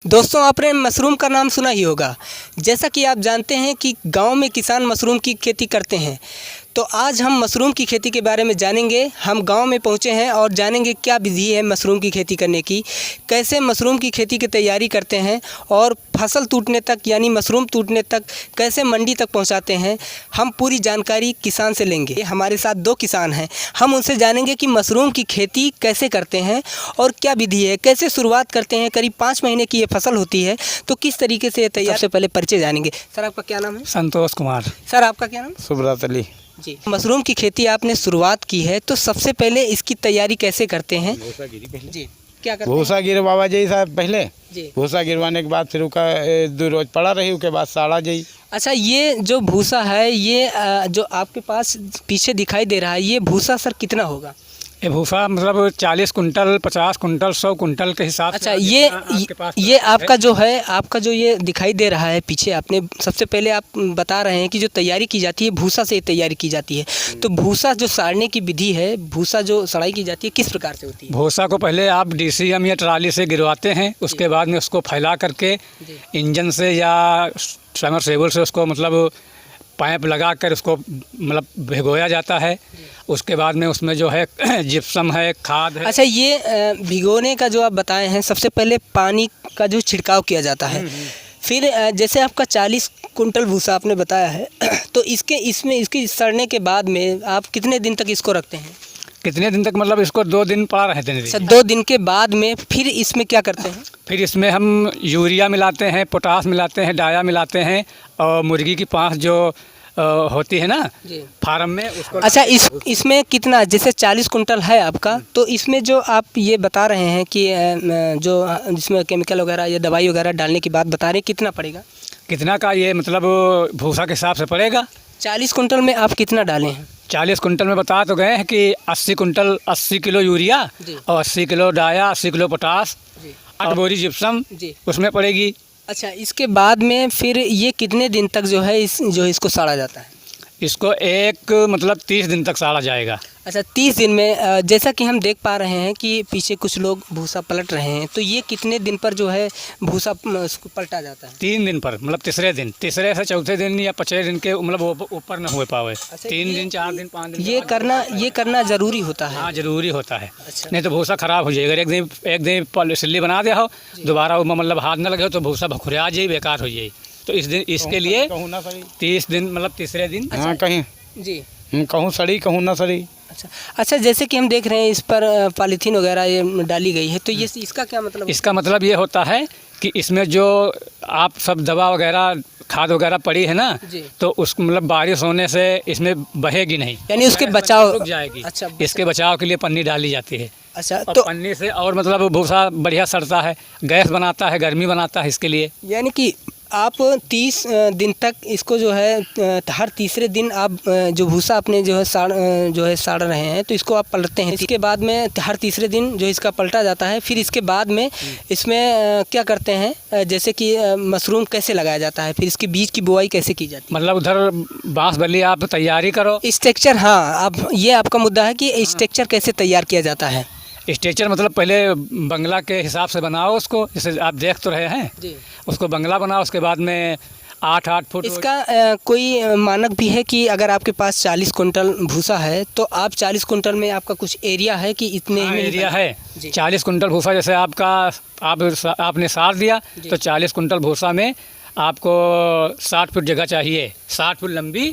दोस्तों, आपने मशरूम का नाम सुना ही होगा। जैसा कि आप जानते हैं कि गांव में किसान मशरूम की खेती करते हैं, तो आज हम मशरूम की खेती के बारे में जानेंगे। हम गांव में पहुंचे हैं और जानेंगे क्या विधि है मशरूम की खेती करने की, कैसे मशरूम की खेती की तैयारी करते हैं और फसल टूटने तक यानी मशरूम टूटने तक कैसे मंडी तक पहुंचाते हैं। हम पूरी जानकारी किसान से लेंगे। हमारे साथ दो किसान हैं, हम उनसे जानेंगे कि मशरूम की खेती कैसे करते हैं और क्या विधि है, कैसे शुरुआत करते हैं। करीब 5 महीने की ये फसल होती है, तो किस तरीके से ये तैयार। सबसे पहले परिचय जानेंगे। सर, आपका क्या नाम है? संतोष कुमार। सर, आपका क्या नाम? सुब्रत अली जी। मशरूम की खेती आपने शुरुआत की है, तो सबसे पहले इसकी तैयारी कैसे करते हैं? जी, क्या करते हैं? भूसा गिर बाबा जी साहब पहले जी। भूसा गिरवाने के बाद फिर उसका 2 रोज पड़ा रही, उसके बाद साड़ा जाई। अच्छा, ये जो भूसा है, ये जो आपके पास पीछे दिखाई दे रहा है, ये भूसा सर कितना होगा? ये भूसा मतलब 40 कुंटल, 50 कुंटल, 100 कुंटल के हिसाब से। अच्छा, ये आपका जो है, आपका जो ये दिखाई दे रहा है पीछे, आपने सबसे पहले आप बता रहे हैं कि जो तैयारी की जाती है भूसा से तैयारी की जाती है। तो भूसा जो साड़ने की विधि है, भूसा जो सड़ाई की जाती है, किस प्रकार से होती है? भूसा को पहले आप DCM या ट्राली से गिरवाते हैं, उसके बाद में उसको फैला करके इंजन से या सबमर्सिबल से उसको मतलब पाइप लगा कर उसको मतलब भिगोया जाता है। उसके बाद में उसमें जो है जिप्सम है, खाद है। अच्छा, ये भिगोने का जो आप बताए हैं, सबसे पहले पानी का जो छिड़काव किया जाता है, फिर जैसे आपका 40 कुंटल भूसा आपने बताया है, तो इसकी सड़ने के बाद में आप कितने दिन तक इसको रखते हैं? कितने दिन तक मतलब इसको 2 दिन पड़ा रहते हैं। अच्छा, 2 दिन के बाद में फिर इसमें क्या करते हैं? फिर इसमें हम यूरिया मिलाते हैं, पोटास मिलाते हैं, डाया मिलाते हैं और मुर्गी की पाँच जो होती है ना फार्म में, उसको। अच्छा, इसमें कितना, जैसे 40 कुंटल है आपका, तो इसमें जो आप ये बता रहे हैं कि जो इसमें केमिकल वगैरह या दवाई वगैरह डालने की बात बता रहे हैं, कितना पड़ेगा? कितना का ये मतलब भूसा के हिसाब से पड़ेगा। 40 कुंटल में आप कितना डालें हैं? 40 कुंटल में बता तो गए हैं कि 80 कुंटल 80 किलो यूरिया और 80 किलो डाया, 80 किलो पोटास, 8 बोरी जिप्सम उसमें पड़ेगी। अच्छा, इसके बाद में फिर ये कितने दिन तक जो है इसको साड़ा जाता है? इसको एक मतलब 30 दिन तक साड़ा जाएगा। अच्छा, 30 दिन में जैसा कि हम देख पा रहे हैं कि पीछे कुछ लोग भूसा पलट रहे हैं, तो ये कितने दिन पर जो है भूसा उसको पलटा जाता है? 3 दिन पर, मतलब तीसरे से चौथे दिन या 5वें दिन के मतलब ऊपर न हो पावे। अच्छा, 3 दिन, 4 दिन, 5 दिन ये करना ज़रूरी होता है? हाँ, ज़रूरी होता है। अच्छा। नहीं तो भूसा ख़राब हो जाएगा। एक दिन सिल्ली बना दिया हो, दोबारा मतलब हाथ न लगे हो तो भूसा भखुरिया जाए, बेकार हो जाए। तो इस दिन इसके लिए 30 दिन मतलब तीसरे दिन। हाँ, कहीं जी, कहूँ सड़ी, कहूँ ना सड़ी। अच्छा, जैसे कि हम देख रहे हैं इस पर पॉलीथीन वगैरह ये डाली गई है, तो ये इसका क्या मतलब? इसका मतलब ये होता है कि इसमें जो आप सब दवा वगैरह खाद वगैरह पड़ी है ना, तो उसको मतलब बारिश होने से इसमें बहेगी नहीं, यानी उसके बचाव रुक जाएगी। अच्छा, इसके बचाव के लिए पन्नी डाली जाती है। अच्छा, तो पन्नी से और मतलब भूसा बढ़िया सड़ता है, गैस बनाता है, गर्मी बनाता है इसके लिए। यानी कि आप 30 दिन तक इसको जो है हर तीसरे दिन आप जो भूसा अपने जो है साड़ रहे हैं, तो इसको आप पलटते हैं। इसके बाद में हर तीसरे दिन जो इसका पलटा जाता है, फिर इसके बाद में इसमें क्या करते हैं, जैसे कि मशरूम कैसे लगाया जाता है, फिर इसके बीज की बुआई कैसे की जाती है? मतलब उधर बांस बल्ली आप तैयारी करो। स्ट्रक्चर, हाँ, अब ये आपका मुद्दा है कि स्ट्रक्चर कैसे तैयार किया जाता है? स्ट्रक्चर मतलब पहले बंगला के हिसाब से बनाओ उसको, जैसे आप देख तो रहे हैं जी। उसको बंगला बनाओ, उसके बाद में 8-8 फुट। इसका कोई मानक भी है कि अगर आपके पास 40 कुंटल भूसा है, तो आप 40 कुंटल में आपका कुछ एरिया है कि इतने ही एरिया है? 40 कुंटल भूसा जैसे आपने सार दिया, तो 40 कुंटल भूसा में आपको 60 फुट जगह चाहिए, 60 फुट लंबी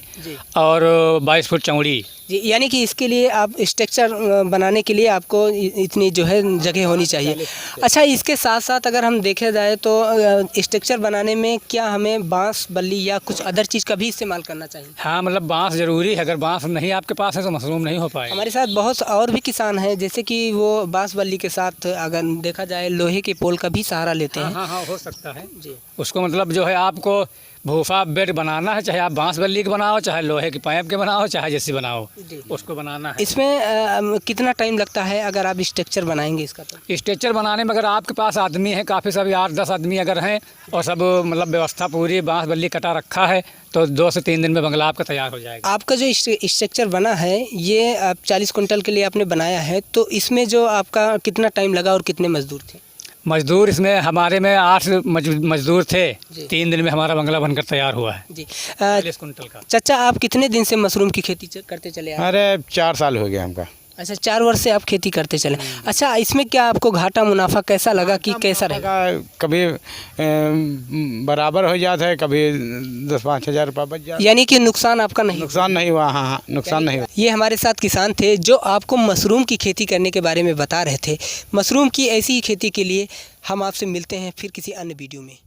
और 22 फुट चौड़ी जी। यानी कि इसके लिए आप स्ट्रक्चर बनाने के लिए आपको इतनी जो है जगह होनी चाहिए। अच्छा, इसके साथ साथ अगर हम देखा जाए तो स्ट्रक्चर बनाने में क्या हमें बांस बल्ली या कुछ अदर चीज़ का भी इस्तेमाल करना चाहिए? हाँ, मतलब बांस ज़रूरी है। अगर बांस नहीं आपके पास है तो मशरूम नहीं हो पाएगा। हमारे साथ बहुत और भी किसान हैं, जैसे कि वो बांस बल्ली के साथ अगर देखा जाए लोहे के पोल का भी सहारा लेते हैं। हाँ, हो सकता है जी। उसको मतलब जो है आपको भूसा बेड बनाना है, चाहे आप बांस बल्ली के बनाओ, चाहे लोहे की पाइप के बनाओ, चाहे जैसी बनाओ, उसको बनाना है। इसमें कितना टाइम लगता है अगर आप स्ट्रक्चर बनाएंगे इसका? तो स्ट्रक्चर बनाने में अगर आपके पास आदमी है काफ़ी, सभी 8-10 आदमी अगर हैं और सब मतलब व्यवस्था पूरी बांस बल्ली कटा रखा है, तो 2 से 3 दिन में बंगला आपका तैयार हो जाएगा। आपका जो स्ट्रक्चर बना है, ये आप 40 कुंटल के लिए आपने बनाया है, तो इसमें जो आपका कितना टाइम लगा और कितने मजदूर थे? मजदूर इसमें हमारे में 8 मजदूर थे। जी। 3 दिन में हमारा बंगला बनकर तैयार हुआ है जी 40 कुंटल का। चाचा, आप कितने दिन से मशरूम की खेती करते चले आ रहे हैं? अरे 4 साल हो गया हमका। अच्छा, 4 वर्ष से आप खेती करते चले। अच्छा, इसमें क्या आपको घाटा मुनाफा कैसा लगा कि कैसा रहेगा? कभी बराबर हो जाता है, कभी 10-5 हज़ार रुपये बच जाता है। यानी कि नुकसान आपका नहीं? नुकसान नहीं हुआ। हाँ, नुकसान नहीं हुआ। ये हमारे साथ किसान थे जो आपको मशरूम की खेती करने के बारे में बता रहे थे। मशरूम की ऐसी ही खेती के लिए हम आपसे मिलते हैं फिर किसी अन्य वीडियो में।